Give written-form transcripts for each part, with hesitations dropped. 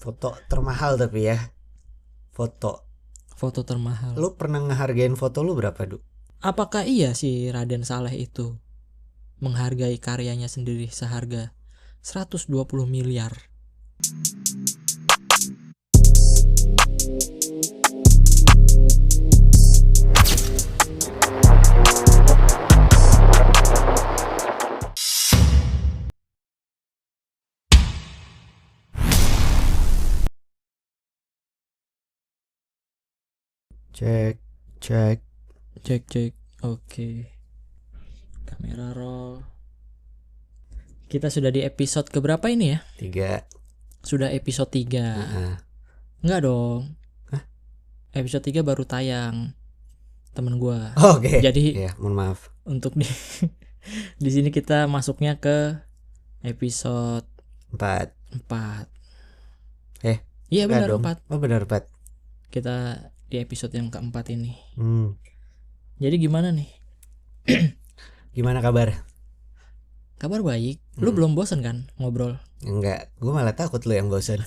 Foto termahal tapi ya. Foto termahal. Lu pernah ngehargain foto lu berapa, Du? Apakah iya si Raden Saleh itu menghargai karyanya sendiri seharga 120 miliar? Cek. Cek. Oke. Kamera roll. Kita sudah di episode keberapa ini ya? 3. Sudah episode 3. Enggak dong. Hah? Episode 3 baru tayang. Temen gua. Oke. Jadi ya, mohon maaf. untuk di sini kita masuknya ke episode 4. Iya benar 4. Oh, benar 4. Kita di episode yang keempat ini. Jadi gimana nih? Gimana kabar? Kabar baik. Lu belum bosan kan ngobrol? Enggak, gue malah takut lu yang bosan.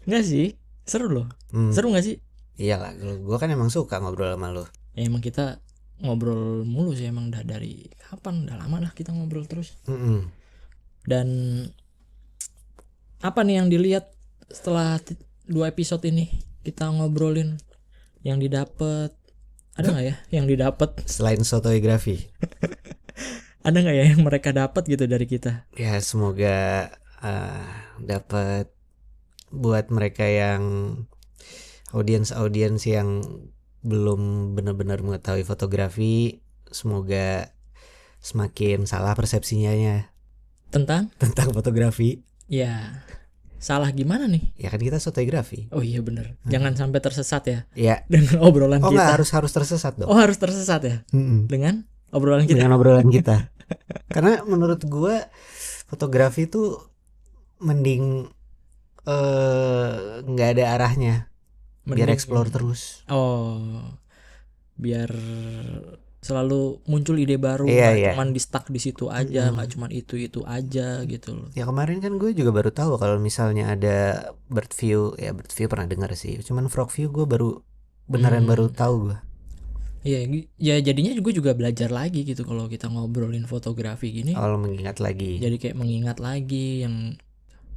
Enggak sih, seru loh. Seru gak sih? Iyalah, gue kan emang suka ngobrol sama lu. Ya emang kita ngobrol mulu sih emang dari kapan? Udah lama lah kita ngobrol terus. Dan apa nih yang dilihat setelah 2 episode ini kita ngobrolin yang didapat? Ada nggak ya yang didapat selain sotografi? Ada nggak ya yang mereka dapat gitu dari kita? Ya semoga dapat buat mereka yang audiens yang belum benar-benar mengetahui fotografi, semoga semakin salah persepsinya ya tentang fotografi. Ya salah gimana nih? Ya kan kita fotografi. Oh iya benar. Jangan sampai tersesat ya. Ya. Dengan obrolan kita. Enggak, harus tersesat dong. Oh harus tersesat ya. Dengan obrolan kita. Dengan obrolan kita. Karena menurut gue fotografi itu mending nggak ada arahnya. Biar explore terus. Oh, biar selalu muncul ide baru. Iya. Cuman di stuck di situ aja, nggak cuman itu aja gitu loh. Ya kemarin kan gue juga baru tahu kalau misalnya ada bird view. Ya bird view pernah dengar sih. Cuman frog view gue baru baru tahu gue. Iya, ya jadinya juga belajar lagi gitu kalau kita ngobrolin fotografi gini. Kalau mengingat lagi. Jadi kayak mengingat lagi yang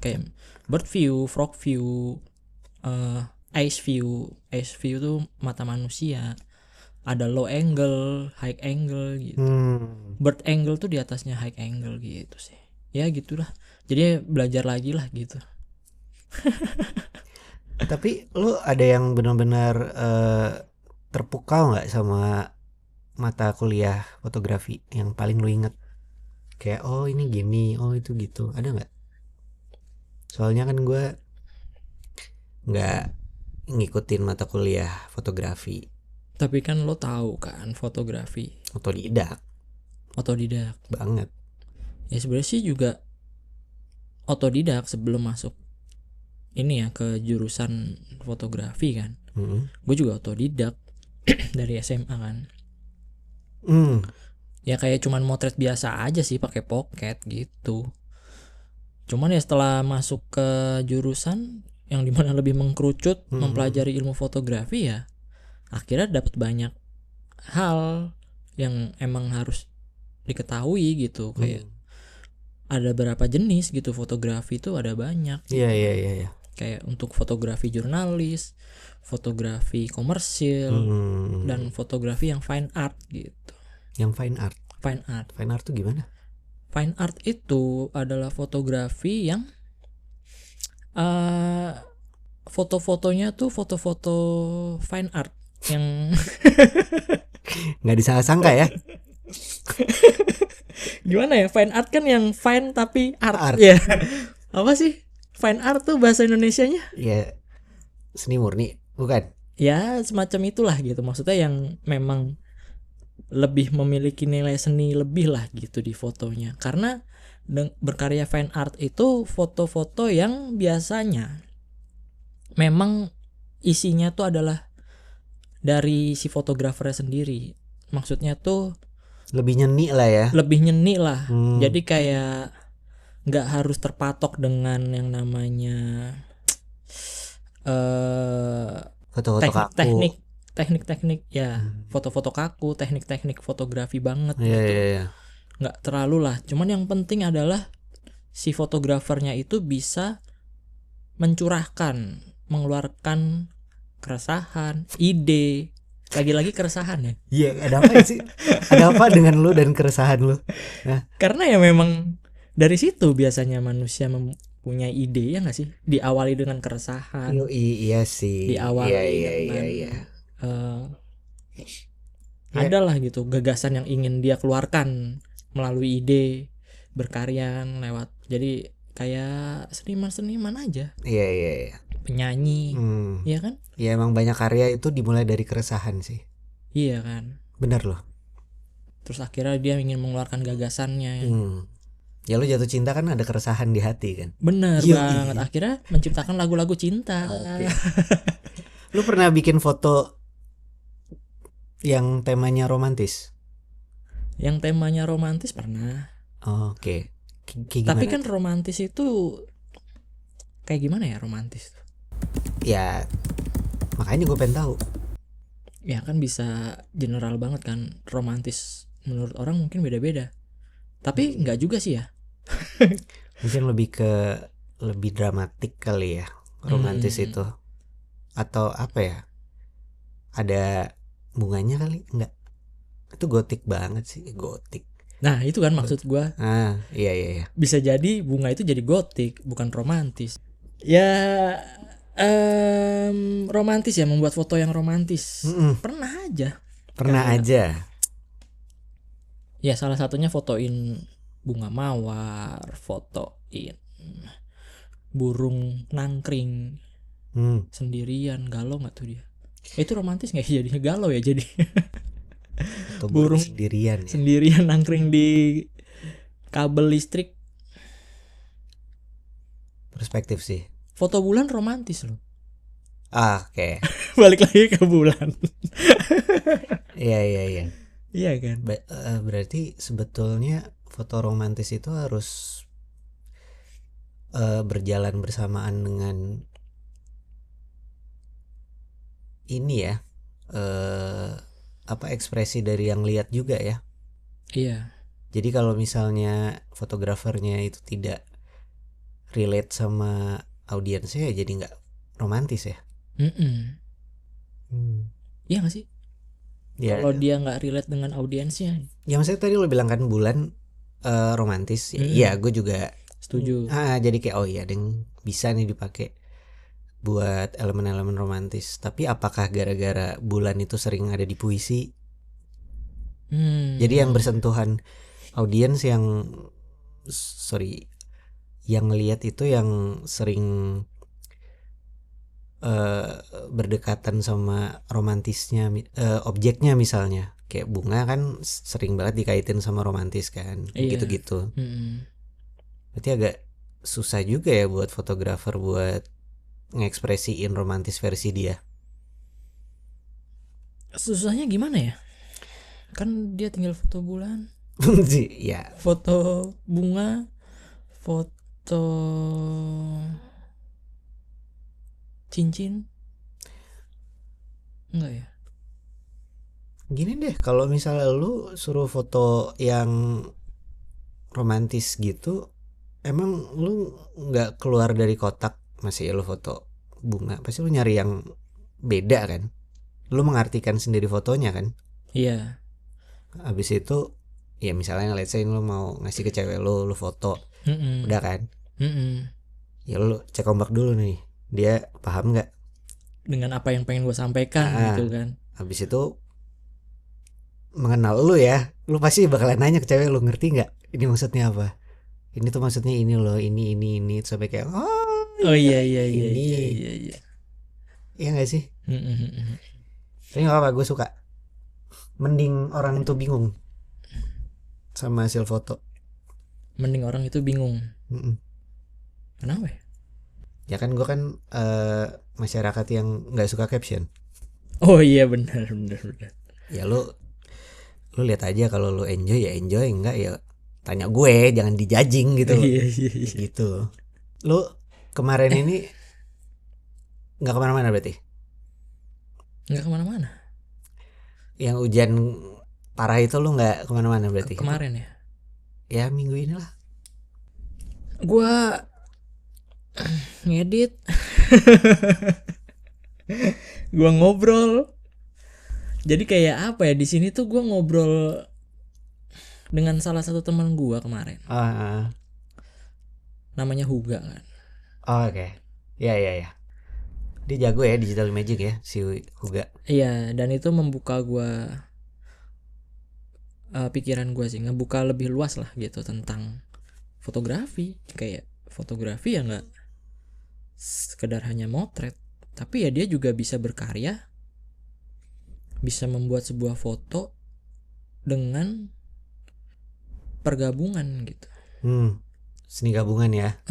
kayak bird view, frog view, ice view tuh mata manusia. Ada low angle, high angle gitu. Bird angle tuh di atasnya high angle gitu sih. Ya gitulah. Jadi belajar lagi lah gitu. Tapi lu ada yang benar-benar terpukau nggak sama mata kuliah fotografi yang paling lu inget? Kayak oh ini gini, oh itu gitu, ada nggak? Soalnya kan gue nggak ngikutin mata kuliah fotografi. Tapi kan lo tahu kan fotografi Otodidak banget. Ya sebenarnya sih juga otodidak sebelum masuk ini ya ke jurusan fotografi kan. Gue juga otodidak dari SMA kan. Ya kayak cuman motret biasa aja sih pakai pocket gitu. Cuman ya setelah masuk ke jurusan yang dimana lebih mengkerucut mempelajari ilmu fotografi ya akhirnya dapat banyak hal yang emang harus diketahui gitu. Kayak ada berapa jenis gitu fotografi itu ada banyak. Iya. Kayak untuk fotografi jurnalis, fotografi komersil, dan fotografi yang fine art gitu. Yang fine art tuh gimana? Fine art itu adalah fotografi yang foto-fotonya tuh foto-foto fine art yang nggak disalah-sangka ya. Gimana ya, fine art kan yang fine tapi art. Ya. Apa sih fine art tuh bahasa Indonesianya? Ya seni murni bukan? Ya semacam itulah gitu. Maksudnya yang memang lebih memiliki nilai seni lebih lah gitu di fotonya. Karena berkarya fine art itu foto-foto yang biasanya memang isinya tuh adalah dari si fotografernya sendiri. Maksudnya tuh lebih nyeni lah ya. Jadi kayak nggak harus terpatok dengan yang namanya Foto-foto kaku. teknik ya, foto-foto kaku, teknik fotografi banget Iya, gitu. iya, iya. Nggak terlalu lah, cuman yang penting adalah si fotografernya itu bisa mencurahkan, mengeluarkan keresahan, ide, lagi-lagi keresahan ya. Iya, ada apa sih? Ada apa dengan lu dan keresahan lu? Nah, Karena ya memang dari situ biasanya manusia mempunyai ide, ya nggak sih? Diawali dengan keresahan, iya sih. diawali Iya, iya, dengan iya, iya. Ya. adalah gitu gagasan yang ingin dia keluarkan melalui ide, berkarya lewat. Jadi kayak seniman aja, Iya, iya, iya. penyanyi, iya kan? Ya emang banyak karya itu dimulai dari keresahan sih. Iya kan? Bener loh. Terus akhirnya dia ingin mengeluarkan gagasannya. Ya lu jatuh cinta kan ada keresahan di hati kan. Bener Yoi. banget. Akhirnya menciptakan lagu-lagu cinta. Oke. Lu pernah bikin foto yang temanya romantis? Yang temanya romantis pernah. Oke. Tapi kan romantis itu kayak gimana ya romantis? Ya makanya gue pengen tahu. Ya kan bisa general banget kan. Romantis menurut orang mungkin beda-beda. Tapi nggak juga sih ya. Mungkin lebih dramatik kali ya romantis itu. Atau apa ya? Ada bunganya kali? Enggak. Itu gotik banget sih, gotik. Nah itu kan maksud gue. Iya, iya, iya. Bisa jadi bunga itu jadi gotik, bukan romantis. Ya romantis ya, membuat foto yang romantis. Pernah aja. Ya salah satunya fotoin bunga mawar, fotoin burung nangkring sendirian, galau nggak tuh dia? Itu romantis nggak jadinya galau ya jadi? Burung sendirian ya. Sendirian nangkring di kabel listrik. Perspektif sih. Foto bulan romantis loh. Oke. Balik lagi ke bulan. Iya, iya, iya. Iya kan. Berarti sebetulnya foto romantis itu harus berjalan bersamaan dengan ini ya, apa ekspresi dari yang lihat juga ya. Iya. Jadi kalau misalnya fotografernya itu tidak relate sama audiensnya ya jadi nggak romantis ya. Iya nggak sih? Ya, kalau dia nggak relate dengan audiensnya. Ya maksudnya tadi lo bilang kan bulan romantis. Iya, gue juga setuju. Jadi kayak oh iya deng bisa nih dipakai buat elemen-elemen romantis. Tapi apakah gara-gara bulan itu sering ada di puisi? Jadi yang bersentuhan audiens yang yang ngelihat itu yang sering berdekatan sama romantisnya objeknya misalnya kayak bunga kan sering banget dikaitin sama romantis kan gitu-gitu. Berarti agak susah juga ya buat fotografer buat ngekspresiin romantis versi dia. Susahnya gimana ya? Kan dia tinggal foto bulan, ya. Foto bunga, foto cincin, enggak ya? Gini deh, kalau misalnya lu suruh foto yang romantis gitu, emang lu nggak keluar dari kotak masih lu foto bunga, pasti lu nyari yang beda kan? Lu mengartikan sendiri fotonya kan? Iya. Habis itu ya misalnya let's say lu mau ngasih ke cewek lu foto, udah kan? Ya lu cek ombak dulu nih, dia paham nggak dengan apa yang pengen gue sampaikan gitu kan? Habis itu mengenal lu ya, lu pasti bakalan nanya ke cewek lu, ngerti nggak ini maksudnya apa? Ini tuh maksudnya ini loh, ini sampai kayak iya. Iya nggak sih? Tapi nggak apa, gue suka. Mending orang itu bingung sama hasil foto. Mending orang itu bingung. Kenapa ya? Ya kan gue kan masyarakat yang nggak suka caption. Oh iya benar. Ya lu lihat aja, kalau lu enjoy ya enjoy, enggak ya tanya gue, jangan dijudging gitu. Iya iya iya. Gitu. Lu kemarin ini nggak kemana-mana berarti? Nggak kemana-mana. Yang hujan parah itu lu nggak kemana-mana berarti? Kemarin ya. Ya minggu inilah. Gua ngedit. Gua ngobrol. Jadi kayak apa ya, di sini tuh gua ngobrol dengan salah satu teman gua kemarin. Namanya Huga kan. Oke. Ya ya ya. Dia jago ya digital magic ya si Huga. Iya, dan itu membuka gua pikiran gua sih, ngebuka lebih luas lah gitu tentang fotografi. Kayak fotografi ya nggak sekedar hanya motret, tapi ya dia juga bisa berkarya, bisa membuat sebuah foto dengan pergabungan gitu. Seni gabungan ya.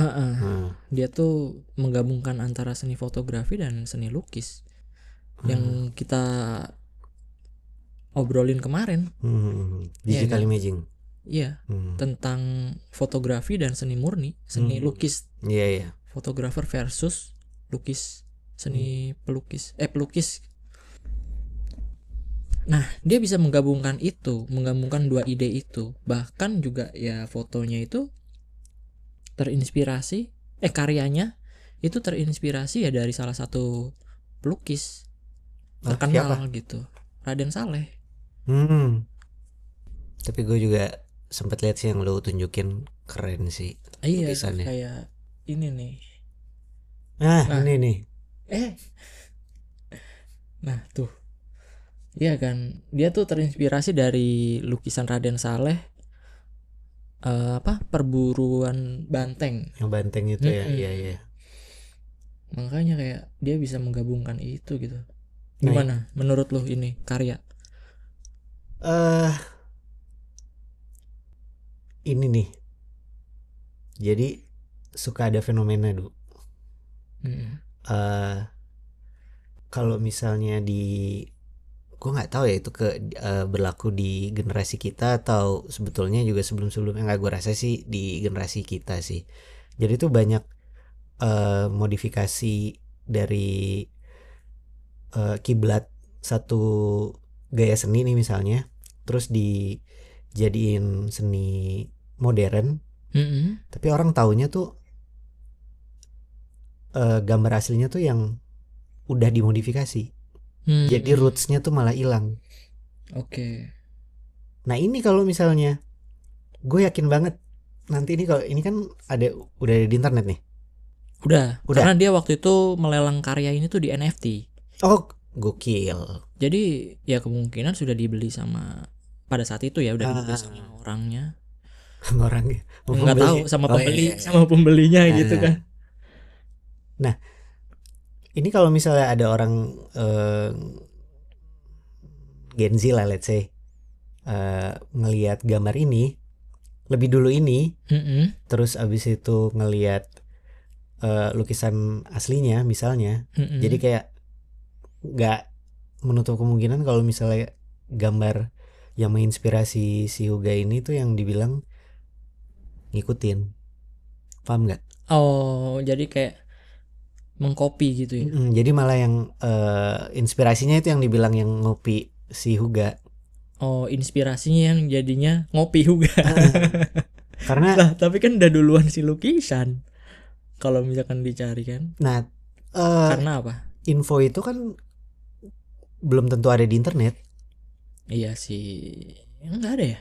Dia tuh menggabungkan antara seni fotografi dan seni lukis yang kita obrolin kemarin. Digital Iya kan? imaging. Iya, tentang fotografi dan seni murni, seni lukis. Iya iya. Fotografer versus lukis, seni pelukis. Pelukis. Nah, dia bisa menggabungkan itu, menggabungkan dua ide itu. Bahkan juga ya fotonya itu terinspirasi, karyanya itu terinspirasi ya dari salah satu pelukis terkenal gitu, Raden Saleh. Tapi gue juga sempat lihat sih yang lo tunjukin, keren sih lukisannya. Kayak ini nih. Ini nih. Nah tuh, iya kan, dia tuh terinspirasi dari lukisan Raden Saleh. Perburuan banteng. Yang banteng itu ya, iya iya. Makanya kayak dia bisa menggabungkan itu gitu. Gimana menurut lo ini karya? Ini nih. Jadi suka ada fenomena dulu. Kalau misalnya gue nggak tahu ya itu berlaku di generasi kita atau sebetulnya juga sebelum-sebelumnya, nggak, gue rasa sih di generasi kita sih. Jadi tuh banyak modifikasi dari kiblat satu gaya seni nih misalnya, terus dijadiin seni modern. Tapi orang taunya tuh gambar aslinya tuh yang udah dimodifikasi. Jadi rootsnya tuh malah hilang. Oke. Nah ini kalau misalnya, gue yakin banget nanti ini, kalau ini kan udah ada di internet nih. Udah. Karena dia waktu itu melelang karya ini tuh di NFT. Oh, gokil. Jadi ya kemungkinan sudah dibeli sama, pada saat itu ya udah dibeli sama orangnya. Sama orangnya. Nggak tahu sama pembeli, sama pembelinya gitu kan. Nah, ini kalau misalnya ada orang Gen Z lah, let's say, ngelihat gambar ini lebih dulu ini, terus abis itu ngelihat lukisan aslinya misalnya, jadi kayak nggak menutup kemungkinan kalau misalnya gambar yang menginspirasi si Huga ini tuh yang dibilang ngikutin, paham nggak? Oh, jadi kayak mengcopy gitu ya. Jadi malah yang inspirasinya itu yang dibilang yang ngopi si Huga. Oh, inspirasinya yang jadinya ngopi Huga. Karena lah, tapi kan udah duluan si lukisan kalau misalkan dicari kan. Nah, karena apa? Info itu kan belum tentu ada di internet. Iya sih, nggak ada ya.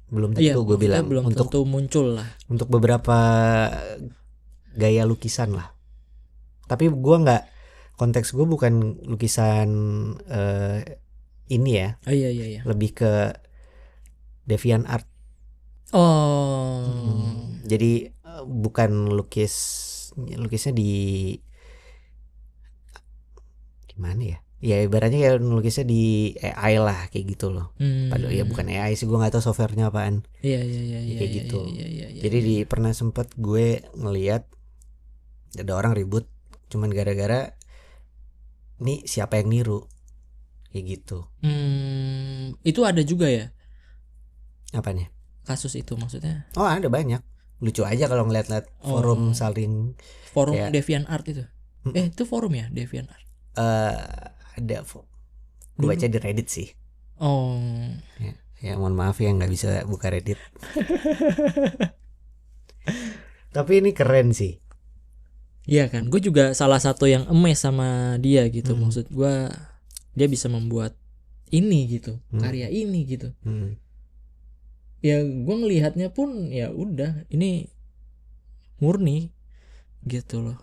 Belum tentu, gue bilang. Belum tentu muncul lah. Untuk beberapa gaya lukisan lah. Tapi gue nggak, konteks gue bukan lukisan ini ya. Oh iya. Lebih ke DeviantArt. Jadi bukan lukisnya di gimana ya? Ya ibaratnya ya lukisnya di AI lah kayak gitu loh. Padahal ya bukan AI sih, gue nggak tahu softwarenya apaan. Iya. Kayak gitu. Jadi pernah sempet gue ngeliat ada orang ribut cuman gara-gara nih siapa yang niru kayak gitu. Itu ada juga ya? Apanya? kasus itu maksudnya? Oh ada banyak. Lucu aja kalau ngeliat-liat forum saling Forum kayak DeviantArt itu. Itu forum ya DeviantArt. ada gue baca di Reddit sih. Oh. Ya mohon maaf ya nggak bisa buka Reddit. Tapi ini keren sih. Iya kan, gue juga salah satu yang amazed sama dia gitu. Maksud gue dia bisa membuat ini gitu, karya ini gitu. Ya gue ngelihatnya pun ya udah, ini murni gitu loh.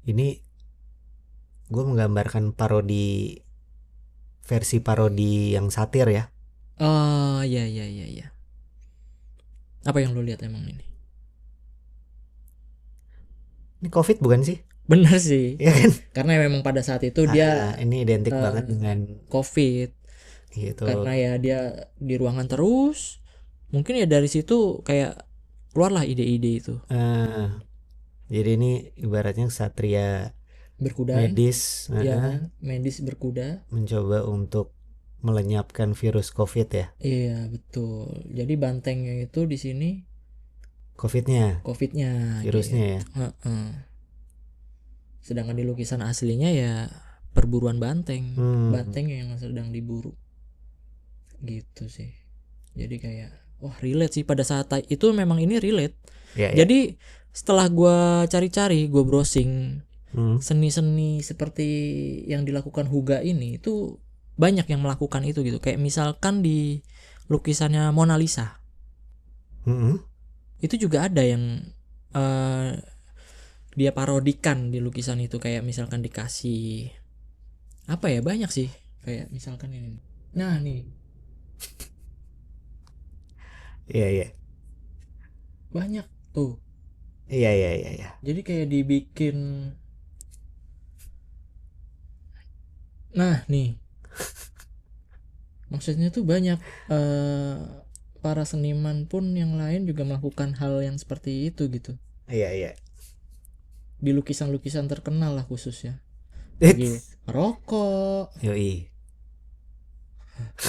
Ini gue menggambarkan parodi, versi parodi yang satir ya. Oh ya. Apa yang lo lihat emang ini? Ini COVID bukan sih? Bener sih. Iya kan? Karena memang pada saat itu dia ini identik banget dengan COVID. gitu. Karena ya dia di ruangan terus. Mungkin ya dari situ kayak keluarlah ide-ide itu. Jadi ini ibaratnya satria Berkuda. medis, Ya, medis berkuda. mencoba untuk melenyapkan virus COVID ya. Iya betul. Jadi bantengnya itu di sini COVID-nya, virusnya gitu. ya. Sedangkan di lukisan aslinya ya perburuan banteng, banteng yang sedang diburu, gitu sih. Jadi kayak wah relate sih pada saat itu, memang ini relate. Jadi setelah gue cari-cari, gue browsing seni-seni seperti yang dilakukan Huga ini, itu banyak yang melakukan itu gitu. Kayak misalkan di lukisannya Mona Lisa, itu juga ada yang dia parodikan di lukisan itu. Kayak misalkan dikasih apa ya, banyak sih. Kayak misalkan ini. Nah nih. Iya. Banyak tuh. Iya. Jadi kayak dibikin. Nah nih. Maksudnya tuh banyak para seniman pun yang lain juga melakukan hal yang seperti itu gitu. Iya. Di lukisan-lukisan terkenal lah khususnya. Lagi rokok, yoi,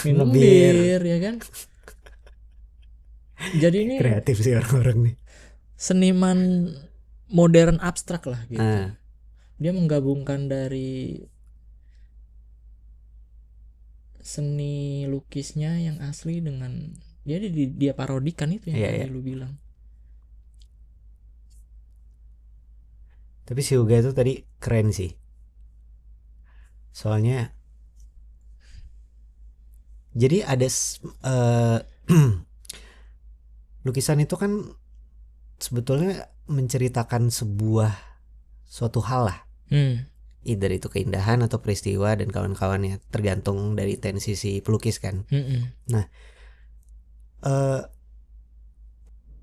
minum bir ya kan. Jadi ini kreatif sih orang-orang nih. Seniman modern abstrak lah gitu. Dia menggabungkan dari seni lukisnya yang asli dengan jadi dia parodikan itu yang tadi lu bilang. Tapi si Huga itu tadi keren sih. Soalnya jadi ada lukisan itu kan sebetulnya menceritakan suatu hal lah. Either itu keindahan atau peristiwa dan kawan-kawannya, tergantung dari intensi si pelukis kan. Nah,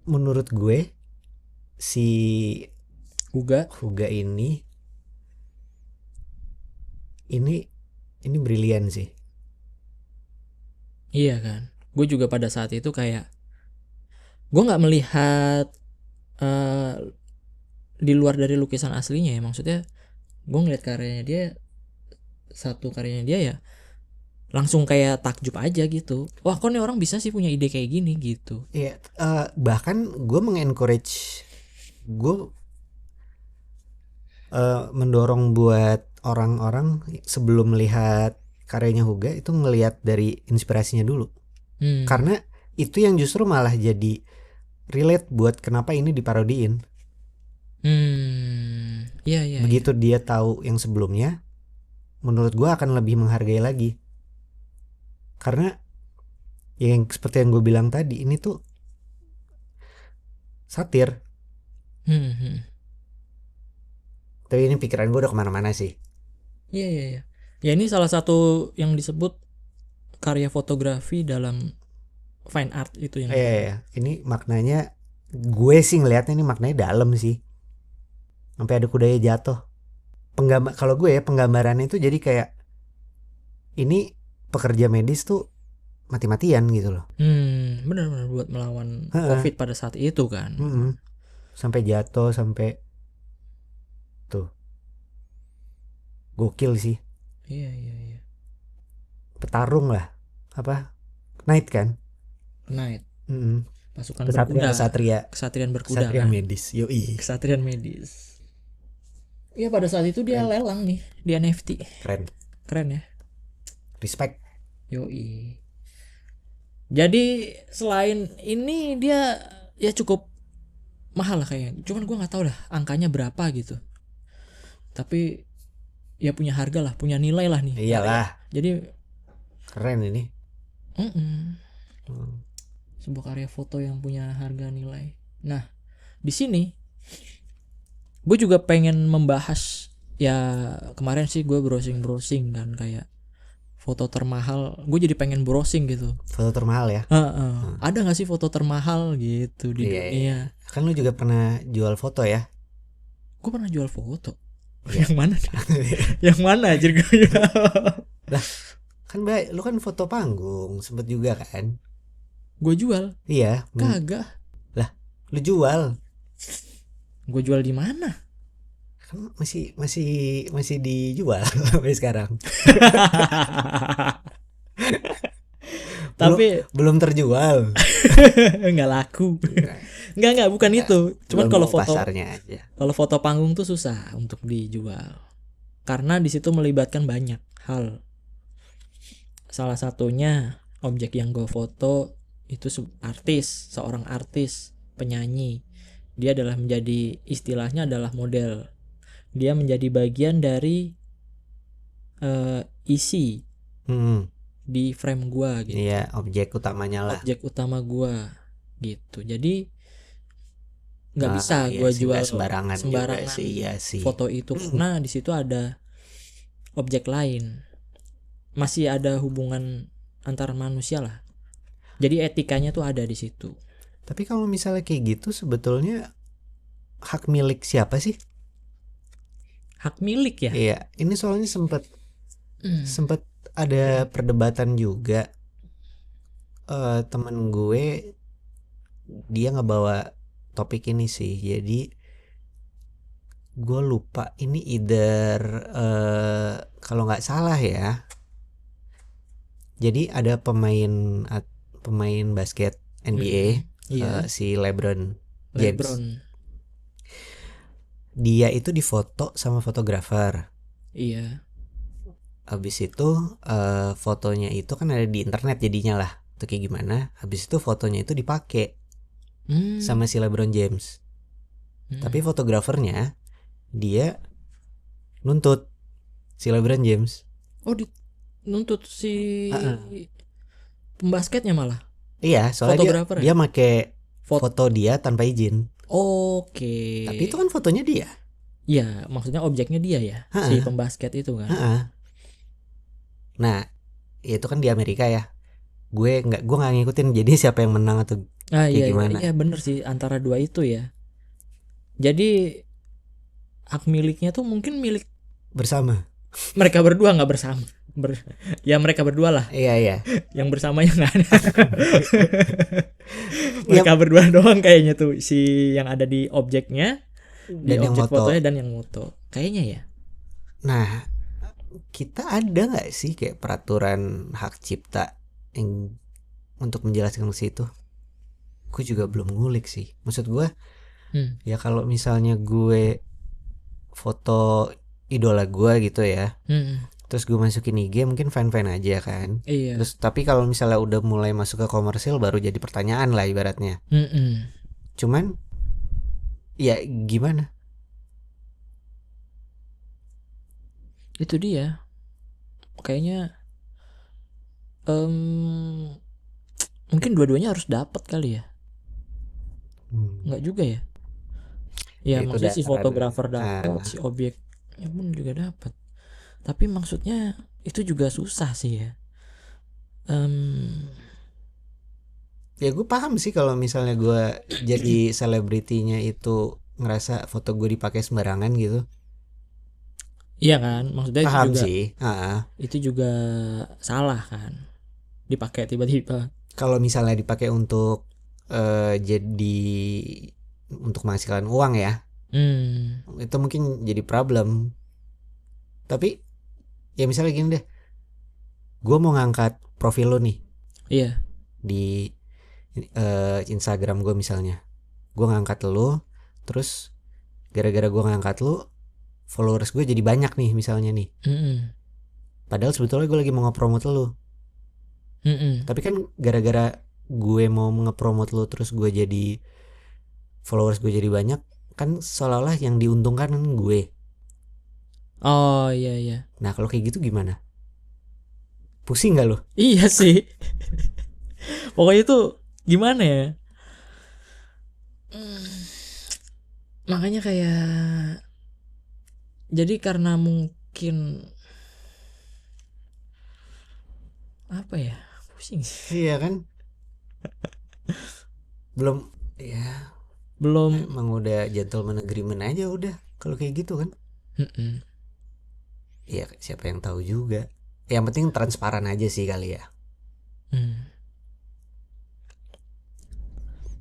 menurut gue si Huga ini brilian sih. Iya kan. Gue juga pada saat itu kayak gue nggak melihat di luar dari lukisan aslinya ya. Maksudnya gue ngeliat karyanya dia, satu karyanya dia ya langsung kayak takjub aja gitu. Wah kok nih orang bisa sih punya ide kayak gini gitu. Iya, bahkan gue mengencourage, gue mendorong buat orang-orang sebelum melihat karyanya Huga itu ngelihat dari inspirasinya dulu. Karena itu yang justru malah jadi relate buat kenapa ini diparodiin. Iya. Begitu dia tahu yang sebelumnya, menurut gue akan lebih menghargai lagi. Karena yang seperti yang gue bilang tadi, ini tuh satir. Tapi ini pikiran gue udah kemana-mana sih. Iya. Ya ini salah satu yang disebut karya fotografi dalam fine art itu yang. Iya. Ini maknanya, gue sih ngelihatnya ini maknanya dalam sih. Sampai ada kudanya jatuh. Kalau gue ya, penggambarannya itu jadi kayak ini pekerja medis tuh mati-matian gitu loh. Benar-benar buat melawan COVID pada saat itu kan. Sampai jatuh, sampai tuh gokil sih. Iya. Petarung lah, apa, knight kan. Knight, Mm. pasukan berkuda, Kesatria kesatrian berkuda Kesatria kan, medis. Yoi. kesatrian medis. Iya, pada saat itu dia Keren. lelang nih di NFT. Keren. Keren ya. Respect. Yoi. Jadi selain ini dia ya cukup mahal lah kayaknya. Cuman gue nggak tahu lah angkanya berapa gitu. Tapi ya punya harga lah, punya nilai lah nih. Iyalah. Jadi Keren ini. sebuah karya foto yang punya harga nilai. Nah, di sini gue juga pengen membahas, ya kemarin sih gue browsing kan kayak foto termahal. Gue jadi pengen browsing gitu. Foto termahal ya. Ada nggak sih foto termahal gitu di dunia? Iya. Kan lu juga pernah jual foto ya? Gue pernah jual foto. Yang mana? Yang mana aja gue jual? Lah, kan baik, lu kan foto panggung sempet juga kan? Gue jual? Iya. Kagak. Lah, lu jual? Gue jual di mana? Kan masih dijual sampai sekarang. Tapi belum terjual. nggak laku. Nggak bukan itu. Cuman kalau foto pasarnya aja. Kalau foto panggung tuh susah untuk dijual. Karena di situ melibatkan banyak hal. Salah satunya objek yang gue foto itu seorang artis, penyanyi. Dia adalah menjadi, istilahnya adalah model. Dia menjadi bagian dari isi di frame gua gitu. Iya, objek utamanya lah. Objek utama gua gitu. Jadi nggak bisa gua jual sembarangan sih, iya sih. Foto itu karena di situ ada objek lain. Masih ada hubungan antar manusia lah. Jadi etikanya tuh ada di situ. Tapi kalau misalnya kayak gitu sebetulnya hak milik siapa sih? Hak milik ya? Iya, ini soalnya sempat ada perdebatan juga. Temen gue dia ngebawa topik ini sih. Jadi gue lupa ini either kalau nggak salah ya. Jadi ada pemain basket NBA, si LeBron James. Dia itu difoto sama fotografer. Iya. Habis itu fotonya itu kan ada di internet jadinya lah. Itu kayak gimana? Habis itu fotonya itu dipakai sama si LeBron James. Tapi fotografernya dia nuntut si LeBron James. Oh, nuntut si pembasketnya malah. Iya, soalnya dia make foto dia tanpa izin. Oke. Tapi itu kan fotonya dia. Iya, maksudnya objeknya dia ya, si pembasket itu kan. Nah, itu kan di Amerika ya. Gue nggak ngikutin jadi siapa yang menang atau kayak gimana. Iya bener sih antara dua itu ya. Jadi hak miliknya tuh mungkin milik bersama. Mereka berdua nggak bersama. Ya mereka berdua lah. Iya. Yang bersamanya nggak ada. Mereka berdua doang kayaknya tuh, si yang ada di objeknya, di dan objek fotonya dan yang moto. Kayaknya ya. Nah, kita ada nggak sih kayak peraturan hak cipta yang untuk menjelaskan ke situ? Gue juga belum ngulik sih. Maksud gue, ya kalau misalnya gue foto idola gue gitu ya, terus gue masukin IG mungkin fine aja kan. Iya. Terus tapi kalau misalnya udah mulai masuk ke komersil baru jadi pertanyaan lah ibaratnya. Cuman ya gimana? Itu dia. Kayaknya mungkin dua-duanya harus dapat kali ya. Enggak juga ya. Ya maksudnya si fotografer dapat, si objeknya pun juga dapat. Tapi maksudnya itu juga susah sih ya. Ya gue paham sih kalau misalnya gue jadi selebritinya itu ngerasa foto gue dipakai sembarangan gitu. Iya kan, maksudnya paham itu juga sih. Itu juga salah kan, dipakai tiba-tiba. Kalau misalnya dipakai untuk jadi untuk menghasilkan uang ya, itu mungkin jadi problem. Tapi ya misalnya gini deh, gue mau ngangkat profil lo nih. Iya. Di Instagram gue misalnya, gue ngangkat lu, terus gara-gara gue ngangkat lu, followers gue jadi banyak nih misalnya nih, padahal sebetulnya gue lagi mau ngepromot lu, tapi kan gara-gara gue mau ngepromot lu terus gue jadi followers gue jadi banyak, kan seolah-olah yang diuntungkan kan gue. Oh iya iya. Nah kalau kayak gitu gimana? Pusing nggak lo? Iya sih. Pokoknya itu gimana ya? Makanya kayak jadi karena mungkin apa ya? Pusing sih. Iya kan? Belum ya, Belum. emang udah gentleman agreement aja udah kalau kayak gitu kan. Iya siapa yang tahu juga. Yang penting transparan aja sih kali ya.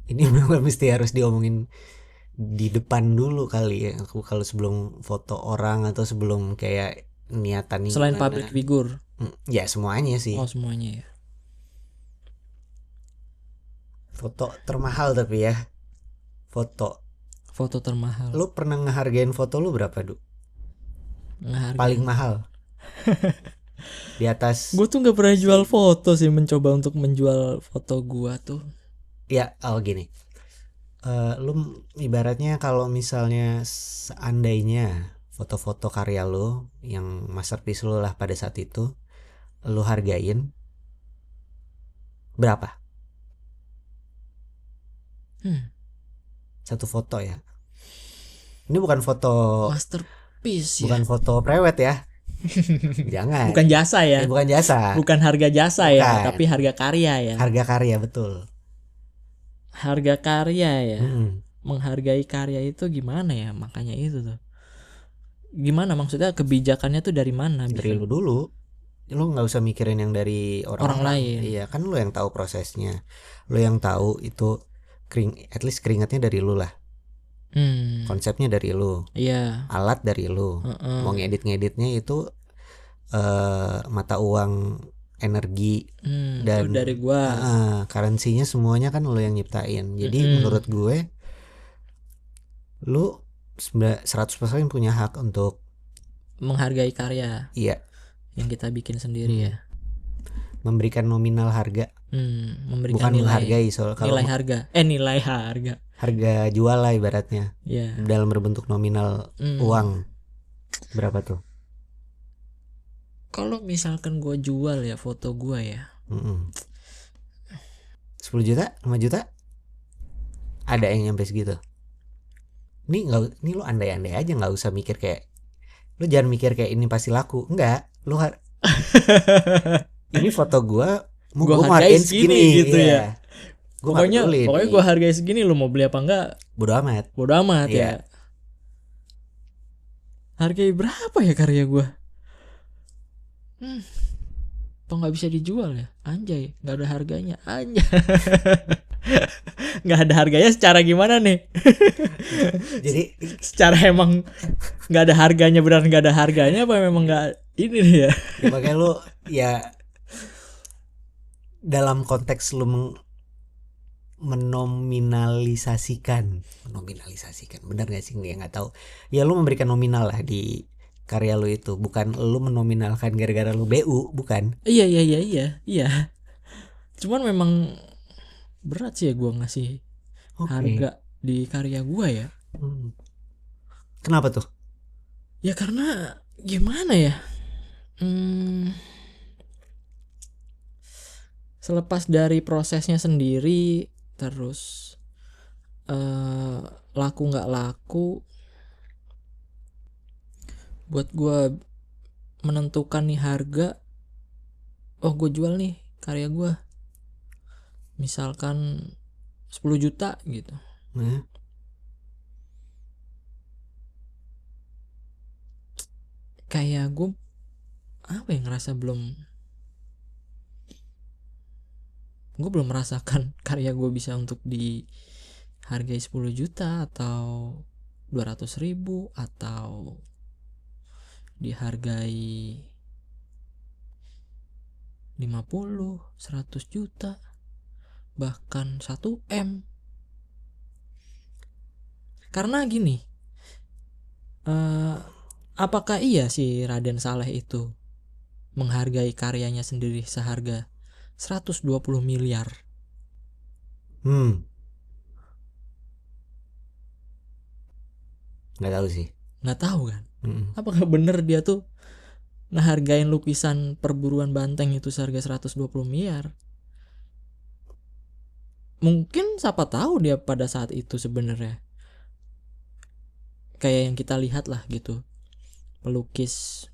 Ini memang mesti harus diomongin di depan dulu kali ya. Aku kalau sebelum foto orang atau sebelum kayak niatan nih Selain gimana. public figure. Ya semuanya sih. Oh semuanya ya. Foto termahal tapi ya. Foto termahal. Lu pernah ngehargain foto lu berapa, Du? Paling mahal. Di atas. Gue tuh nggak pernah jual foto sih, mencoba untuk menjual foto gue tuh. Ya, gini. Lu ibaratnya kalau misalnya seandainya foto-foto karya lu yang masterpiece lu lah pada saat itu lu hargain berapa? Satu foto ya. Ini bukan foto Masterpiece ya. bukan foto prewed ya. Jangan. Bukan jasa ya. Bukan jasa. Bukan harga jasa Bukan. ya, tapi harga karya ya. Harga karya betul. Harga karya ya. Menghargai karya itu gimana ya? Makanya itu tuh. Gimana maksudnya kebijakannya tuh dari mana? Dari lu dulu. Lu nggak usah mikirin yang dari orang lain. Iya kan lu yang tahu prosesnya. Lu yang tahu itu at least keringatnya dari lu lah. Konsepnya dari lu. Iya. Alat dari lu. Mau ngeditnya itu mata uang, energi dan itu dari gua. Currency-nya semuanya kan lu yang nyiptain. Jadi menurut gue lu 100% punya hak untuk menghargai karya. Iya. Yang kita bikin sendiri ya. Memberikan nominal harga. Memberikan bukan nilai, menghargai kalau nilai harga. Nilai harga. Harga jual lah ibaratnya. Yeah. Dalam berbentuk nominal uang. Berapa tuh? Kalau misalkan gue jual ya foto gue ya. 10 juta, 5 juta? Ada yang nyampe segitu. Ini lu andai-andai aja, nggak usah mikir kayak, lu jangan mikir kayak ini pasti laku. Enggak, lu ini foto gue hargain segini gitu ya. Pokoknya gue hargai segini, lu mau beli apa enggak? Bodo amat ya. Hargai berapa ya karya gue? Apa nggak bisa dijual ya? Anjay, nggak ada harganya. Anjay. Nggak ada harganya secara gimana nih? Jadi secara emang nggak ada harganya, benar nggak ada harganya apa memang nggak ini nih ya? Makanya lu ya dalam konteks lu menominalisasikan, benar nggak sih? Nggak tahu. Ya lu memberikan nominal lah di karya lu itu, bukan lu menominalkan gara-gara lu BU, bukan? Iya. Cuman memang berat sih ya gue ngasih harga di karya gue ya. Kenapa tuh? Ya karena gimana ya? Selepas dari prosesnya sendiri, terus laku nggak laku, buat gue menentukan nih harga. Oh gue jual nih karya gue misalkan 10 juta gitu. Kayak gue apa ya, ngerasa gue belum merasakan karya gue bisa untuk dihargai 10 juta atau 200.000 atau dihargai 50, 100 juta. bahkan 1 M. Karena gini, apakah iya si Raden Saleh itu menghargai karyanya sendiri seharga 120 miliar? Nggak tahu sih. Nggak tahu kan. Apakah bener dia tuh ngehargain lukisan perburuan banteng itu seharga 120 miliar? Mungkin siapa tahu dia pada saat itu sebenarnya kayak yang kita lihat lah gitu, pelukis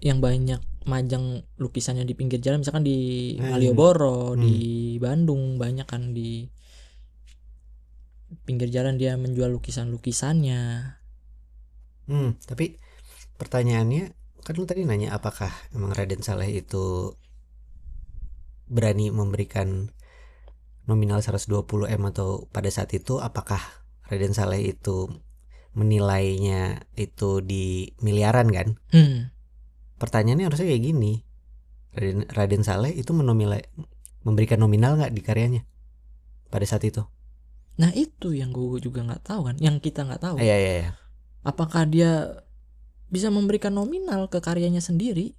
yang banyak majang lukisannya di pinggir jalan, misalkan di Malioboro, di Bandung banyak kan, di pinggir jalan dia menjual lukisan-lukisannya. Tapi pertanyaannya kan lu tadi nanya apakah emang Raden Saleh itu berani memberikan nominal 120 M atau pada saat itu apakah Raden Saleh itu menilainya itu di miliaran kan? Pertanyaannya harusnya kayak gini, Raden Saleh itu memberikan nominal nggak di karyanya pada saat itu? Nah itu yang gue juga nggak tahu kan, yang kita nggak tahu. Iya. Apakah dia bisa memberikan nominal ke karyanya sendiri?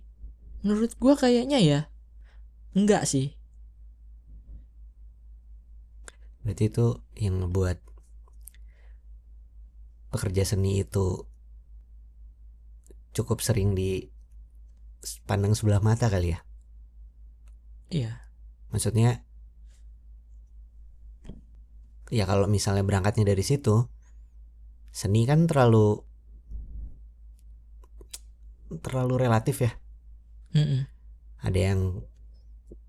Menurut gue kayaknya ya enggak sih. Berarti itu yang ngebuat pekerja seni itu cukup sering dipandang sebelah mata kali ya. Iya. Maksudnya ya kalau misalnya berangkatnya dari situ, seni kan terlalu relatif ya. Ada yang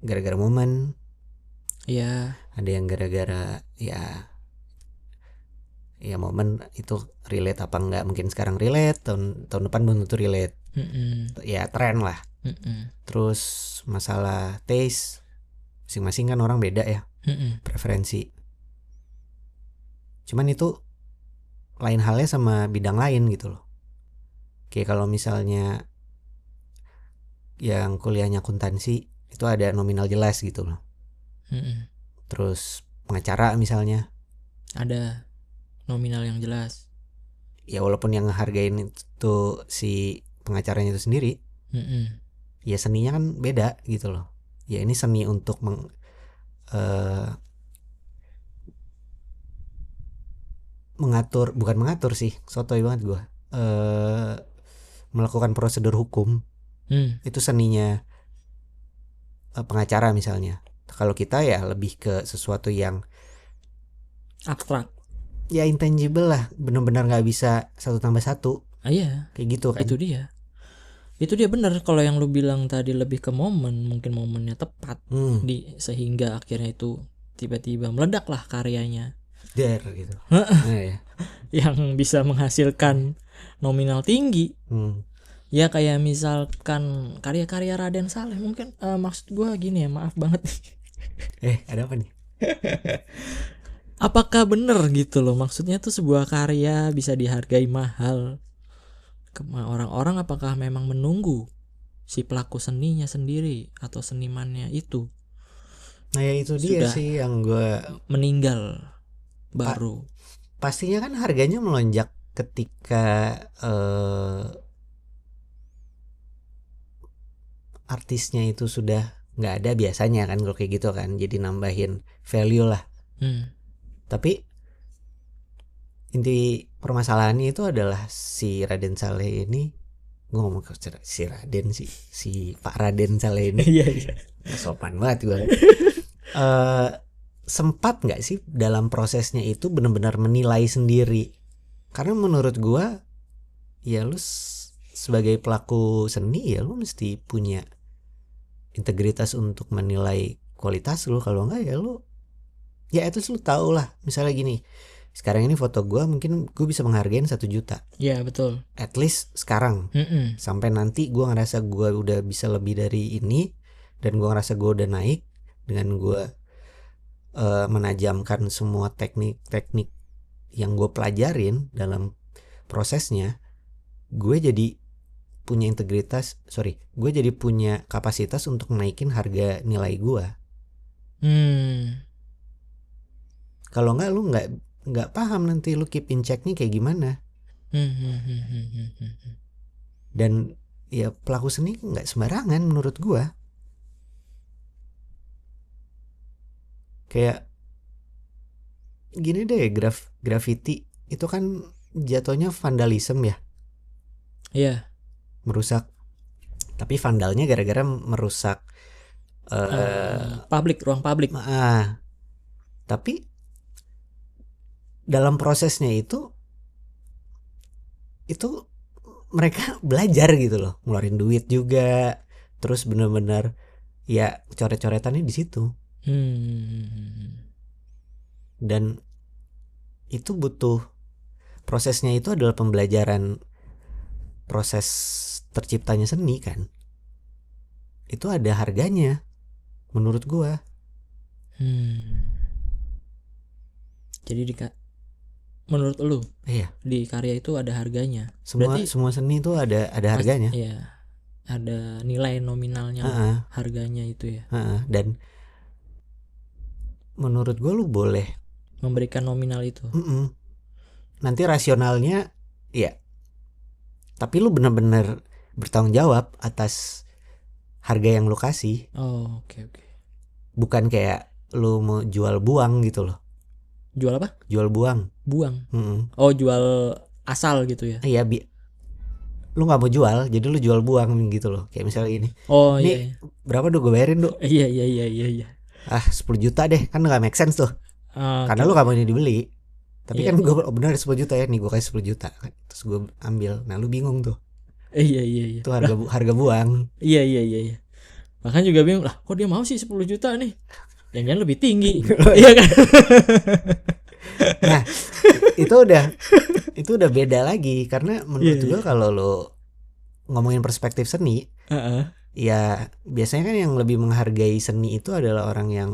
gara-gara momen, Iya. ada yang gara-gara ya momen itu relate apa enggak, mungkin sekarang relate, tahun depan belum tentu relate. Ya tren lah. Terus masalah taste, masing-masing kan orang beda ya, preferensi. Cuman itu lain halnya sama bidang lain gitu loh. Kayak kalau misalnya yang kuliahnya akuntansi itu ada nominal jelas gitu loh. Terus pengacara misalnya ada nominal yang jelas. Ya walaupun yang ngehargain itu si pengacaranya itu sendiri, ya seninya kan beda gitu loh. Ya ini seni untuk bukan mengatur sih, sotoy banget gue. Melakukan prosedur hukum, itu seninya pengacara misalnya. Kalau kita ya lebih ke sesuatu yang abstrak, ya intangible lah, benar-benar nggak bisa 1+1. Iya, kayak gitu kan. Itu dia benar. Kalau yang lu bilang tadi lebih ke momen, mungkin momennya tepat sehingga akhirnya itu tiba-tiba meledak lah karyanya. Gitu. Yang bisa menghasilkan nominal tinggi. Ya kayak misalkan karya-karya Raden Saleh mungkin, maksud gue gini ya, maaf banget. Ada apa nih? Apakah bener gitu loh, maksudnya tuh sebuah karya bisa dihargai mahal. Orang-orang apakah memang menunggu si pelaku seninya sendiri atau senimannya itu? Nah ya itu dia sih yang gue meninggal baru. Pastinya kan harganya melonjak ketika artisnya itu sudah nggak ada biasanya kan, kalau kayak gitu kan jadi nambahin value lah. Tapi inti permasalahannya itu adalah si Raden Saleh ini, gue ngomong ke si Raden si Pak Raden Saleh ini. Iya. Sopan banget gue. Sempat nggak sih dalam prosesnya itu benar-benar menilai sendiri? Karena menurut gue ya lu sebagai pelaku seni ya lu mesti punya integritas untuk menilai kualitas lu. Kalau enggak ya lu ya itu lu tahu lah, misalnya gini, sekarang ini foto gue mungkin gue bisa menghargain 1 juta. Iya betul. At least sekarang. Sampai nanti gue ngerasa gue udah bisa lebih dari ini, dan gue ngerasa gue udah naik dengan gue menajamkan semua teknik-teknik yang gue pelajarin dalam prosesnya. Gue jadi punya gue jadi punya kapasitas untuk naikin harga nilai gue. Hmm. Kalau nggak lu nggak paham nanti lu keep in check nih kayak gimana. Dan ya pelaku seni nggak sembarangan menurut gua. Kayak gini deh, graffiti itu kan jatuhnya vandalisme ya, Iya. merusak. Tapi vandalnya gara-gara merusak Publik, ruang publik. tapi dalam prosesnya itu mereka belajar gitu loh, ngeluarin duit juga, terus benar-benar ya coret-coretannya di situ. Dan itu butuh, prosesnya itu adalah pembelajaran proses terciptanya seni kan, itu ada harganya menurut gua. Jadi menurut lu Iya, di karya itu ada harganya. semua seni itu ada harganya. Iya, ada nilai nominalnya lah, harganya itu ya. Dan menurut gua lu boleh memberikan nominal itu. Nanti rasionalnya ya, tapi lu benar-benar bertanggung jawab atas harga yang lu kasih. Oke. Bukan kayak lu mau jual buang gitu loh. Jual apa? Jual buang. Jual asal gitu ya. Iya, lu nggak mau jual, jadi lu jual buang gitu loh. Kayak misalnya ini. Nih, iya. Berapa gue bayarin dong? Iya. 10 juta deh, kan nggak make sense tuh. Karena lu nggak mau ini dibeli. Tapi kan gue bener 10 juta ya, nih gue kasih 10 juta kan. Terus gue ambil. Nah, lu bingung tuh. Iya. Itu harga buang. Iya. Bahkan juga bingung lah, kok dia mau sih 10 juta nih? Jangan lebih tinggi. Iya kan? Nah, itu udah beda lagi, karena menurut gue kalau lo ngomongin perspektif seni, ya biasanya kan yang lebih menghargai seni itu adalah orang yang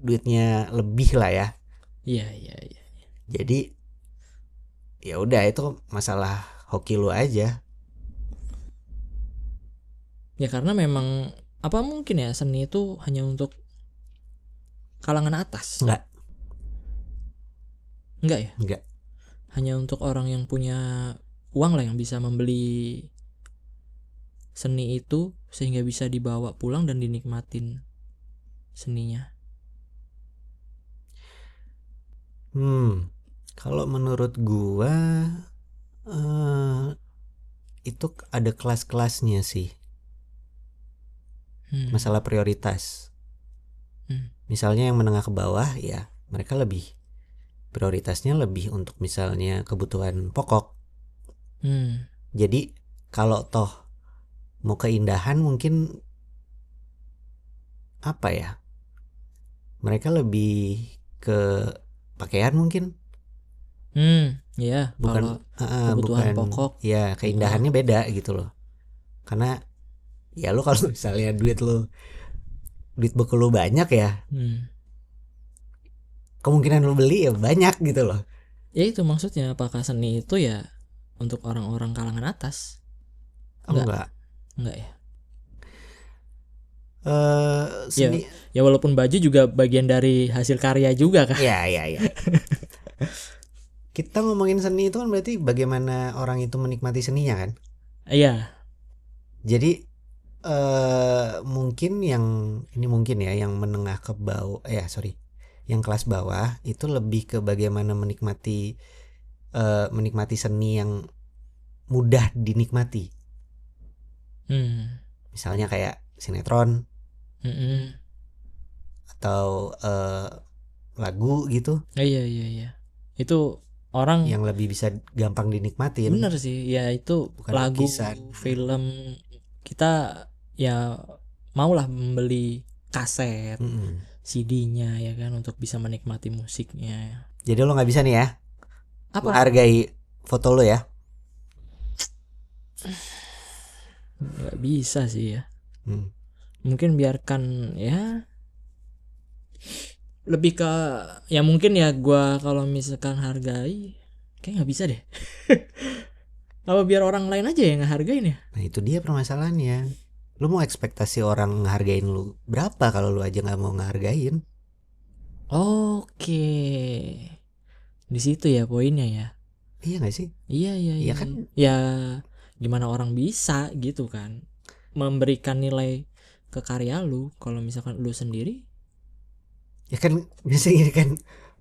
duitnya lebih lah ya. Iya. Jadi ya udah, itu masalah hoki lu aja. Ya karena memang apa mungkin ya seni itu hanya untuk kalangan atas? Enggak ya? Enggak. Hanya untuk orang yang punya uang lah, yang bisa membeli seni itu sehingga bisa dibawa pulang dan dinikmatin seninya. Kalau menurut gua itu ada kelas-kelasnya sih. Masalah prioritas. Misalnya yang menengah ke bawah ya mereka lebih prioritasnya lebih untuk misalnya kebutuhan pokok. Jadi kalau toh mau keindahan mungkin apa ya, mereka lebih ke pakaian mungkin. Ya, bukan kebutuhan pokok. Ya keindahannya beda gitu loh. Karena ya lu kalau misalnya duit beku lu banyak ya, kemungkinan lu beli ya banyak gitu loh. Ya itu maksudnya, apakah seni itu ya untuk orang-orang kalangan atas? Enggak ya. Seni ya walaupun baju juga bagian dari hasil karya juga kan. Ya. Kita ngomongin seni itu kan berarti bagaimana orang itu menikmati seninya kan. Iya. Jadi mungkin yang menengah ke bawah, yang kelas bawah itu lebih ke bagaimana menikmati seni yang mudah dinikmati. Misalnya kayak sinetron atau lagu gitu. Iya. Itu orang yang lebih bisa gampang dinikmatin. Bener sih, ya itu bukan lagu, lukisan, film. Kita ya maulah membeli kaset, CD-nya ya kan, untuk bisa menikmati musiknya. Jadi lo nggak bisa nih ya menghargai foto lo ya? Nggak bisa sih ya. Mungkin biarkan ya, lebih ke ya mungkin ya gue kalau misalkan hargai kayak nggak bisa deh. Apa biar orang lain aja yang ngehargain ya? Nah itu dia permasalahannya. Lu mau ekspektasi orang ngehargain lu berapa kalau lu aja nggak mau ngehargain? Oke. Di situ ya poinnya ya. Iya nggak sih? Iya iya Iya iya. kan? Iya. Ya gimana orang bisa gitu kan memberikan nilai ke karya lu kalau misalkan lu sendiri. Ya kan biasanya gini kan,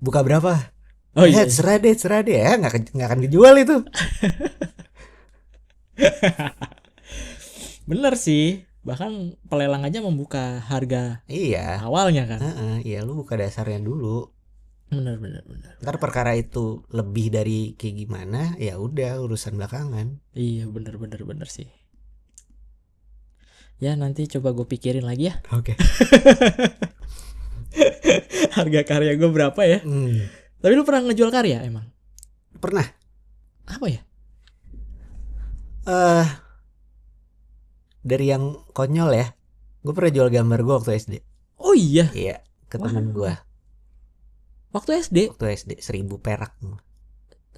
buka berapa? Oh iya. Terserah deh ya, nggak akan kejual itu. Bener sih. Bahkan pelelang aja membuka harga Iya, awalnya kan. iya lu buka dasarnya dulu. Bener bener bener. Ntar perkara itu lebih dari kayak gimana, ya udah urusan belakangan. Iya bener bener bener sih. Ya nanti coba gue pikirin lagi ya. Oke. Harga karya gue berapa ya. Tapi lu pernah ngejual karya emang? Pernah. Apa ya? Dari yang konyol ya, gue pernah jual gambar gue waktu SD. Oh iya. Iya, ke temen gue. Waktu SD? Waktu SD 1.000 perak.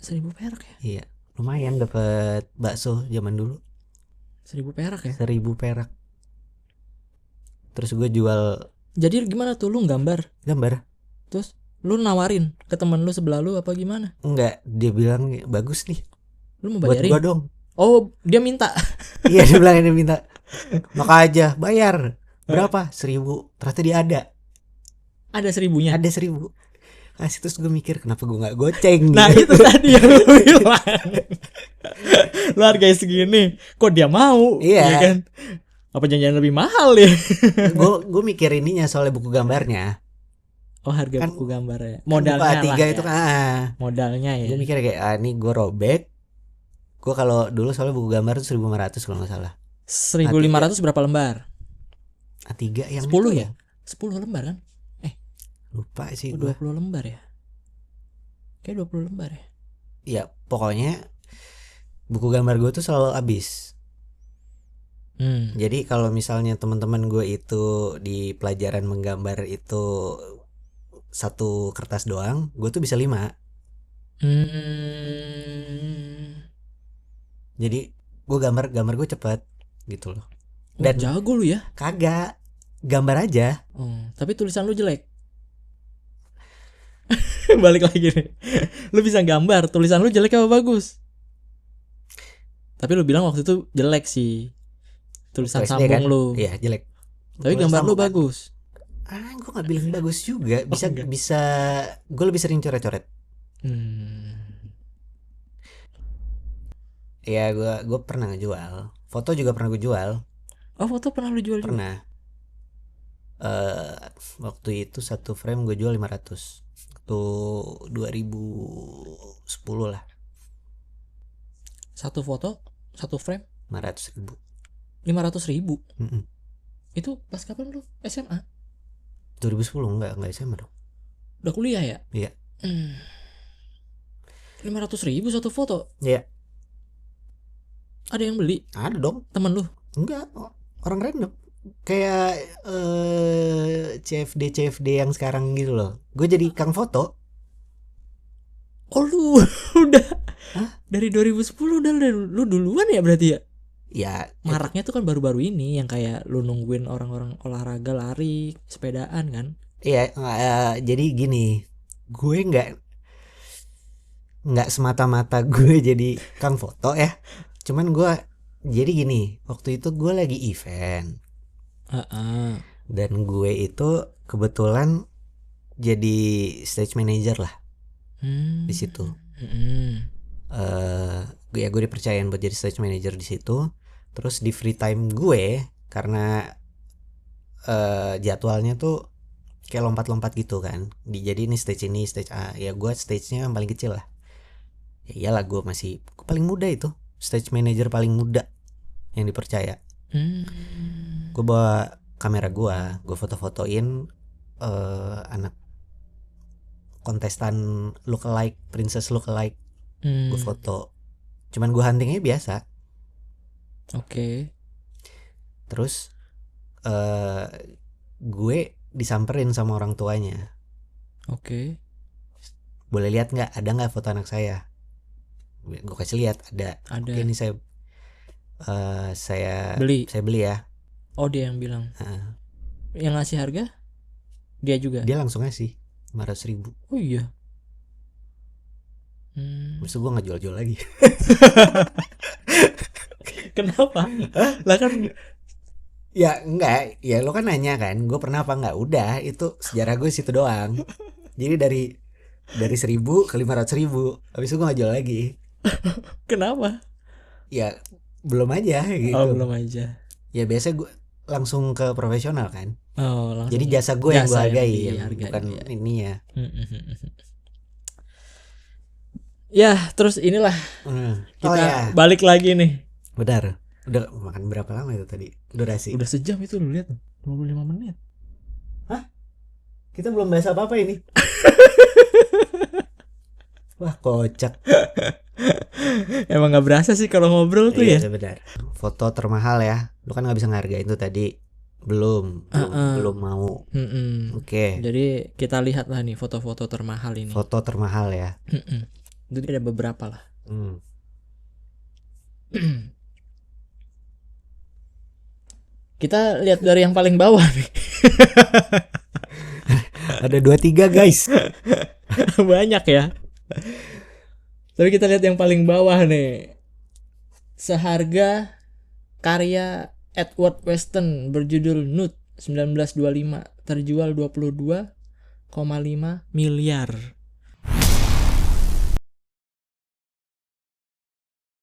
1.000 perak ya? Iya, lumayan dapat bakso zaman dulu. 1.000 perak ya? 1.000 perak. Terus gue jual. Jadi gimana tuh lu gambar? Terus lu nawarin ke temen lu sebelah lu apa gimana? Enggak, dia bilang bagus nih. Lu mau Buat bayarin? gua dong. Oh, dia minta. Iya, dia bilang dia minta. Maka aja bayar. Berapa? 1.000. Ternyata dia ada. Ada 1.000-nya. Ada 1.000. Kasih, terus gue mikir kenapa gue nggak goceng. Nah gitu. itu tadi yang lu bilang. Lu harganya segini, kok dia mau? Iya. Ya kan? Apa jangan lebih mahal ya? Gue mikir ininya soalnya buku gambarnya. Oh harga Kan, buku gambar ya. Kan Modalnya buku A3 lah itu ya. kan. Modalnya ya. Gue mikir kayak ini gue robek. Gue kalau dulu soalnya buku gambar tuh 1.500 kalau nggak salah. 1.500 berapa lembar? A3 yang 10 itu ya? 10 lembar kan? Lupa sih Oh, gue. 20 lembar ya? Kayak 20 lembar ya? Ya pokoknya buku gambar gue tuh selalu habis. Jadi kalau misalnya teman-teman gue itu di pelajaran menggambar itu satu kertas doang, gue tuh bisa 5. Jadi gue gambar gue cepet gitu loh. Dan jago lu ya? Kagak, gambar aja. Tapi tulisan lu jelek. Balik lagi nih. Lu bisa gambar, tulisan lu jelek apa bagus? Tapi lu bilang waktu itu jelek sih. Tulisan sambung kan? lu. Iya, jelek. Tapi gambar lu bagus. Gue gak bilang bagus juga. Bisa gue lebih sering coret-coret. Ya gue pernah ngejual. Foto juga pernah gue jual. Oh, foto pernah lu jual pernah. Waktu itu satu frame gue jual 500. Itu 2010 lah. Satu foto, satu frame 500.000. 500.000. Itu pas kapan lu? SMA? 2010 enggak SMA dong. Udah kuliah ya? Iya. 500.000 satu foto? Iya. Ada yang beli? Ada dong. Temen lu? Enggak, orang random. Kayak CFD yang sekarang gitu loh. Gue jadi kang foto. Oh lu udah. Hah? Dari 2010 udah lu duluan ya berarti ya? Ya. Maraknya tuh kan baru-baru ini yang kayak lu nungguin orang-orang olahraga lari, sepedaan kan? Iya, jadi gini. Gue nggak semata-mata gue jadi kang foto ya. Cuman gue jadi gini. Waktu itu gue lagi event. Dan gue itu kebetulan jadi stage manager lah di situ. Gue dipercayain buat jadi stage manager di situ. Terus di free time gue karena jadwalnya tuh kayak lompat-lompat gitu kan. Jadi ini stage A. Ya gue stage-nya yang paling kecil lah. Ya iyalah gue paling muda itu. Stage manager paling muda yang dipercaya. Gue bawa kamera gue foto-fotoin anak kontestan lookalike, princess lookalike. Gue foto. Cuman gue huntingnya biasa. Oke. Terus gue disamperin sama orang tuanya. Oke. Boleh lihat nggak? Ada nggak foto anak saya? Gue kasih lihat. Ada. Oke, ini saya beli ya. Oh, dia yang bilang. Heeh. Yang ngasih harga dia juga. Dia langsung ngasih 500.000. Oh iya. Maksud gue nggak jual-jual lagi. Kenapa? Lah kan Ya enggak, ya lo kan nanya kan, gue pernah apa enggak? Udah, itu sejarah gue situ doang. Jadi dari 1.000 ke 500.000, habis itu gue nggak jual lagi. kenapa? Ya belum aja Oh, gitu. belum aja. Ya biasa gue langsung ke profesional kan. Oh, langsung. Jadi jasa gue yang gue hargain, dihargain, bukan ya. ini ya. Ya, terus inilah kita Oh ya, balik lagi nih. benar. Udah makan berapa lama itu tadi durasi? Udah sejam itu, lu lihat 25 menit. Hah? Kita belum bahas apa-apa ini. Wah kocak. Emang nggak berasa sih kalau ngobrol tuh ya. Iya benar. Foto termahal ya. Lu kan nggak bisa ngehargain tuh tadi. Belum mau. Oke. Jadi kita lihat lah nih foto-foto termahal ini. Foto termahal ya. Jadi ada beberapa lah. Kita lihat dari yang paling bawah nih. Ada 2-3 guys. Banyak ya. Tapi kita lihat yang paling bawah nih. Seharga karya Edward Weston berjudul Nude 1925 terjual 22,5 miliar.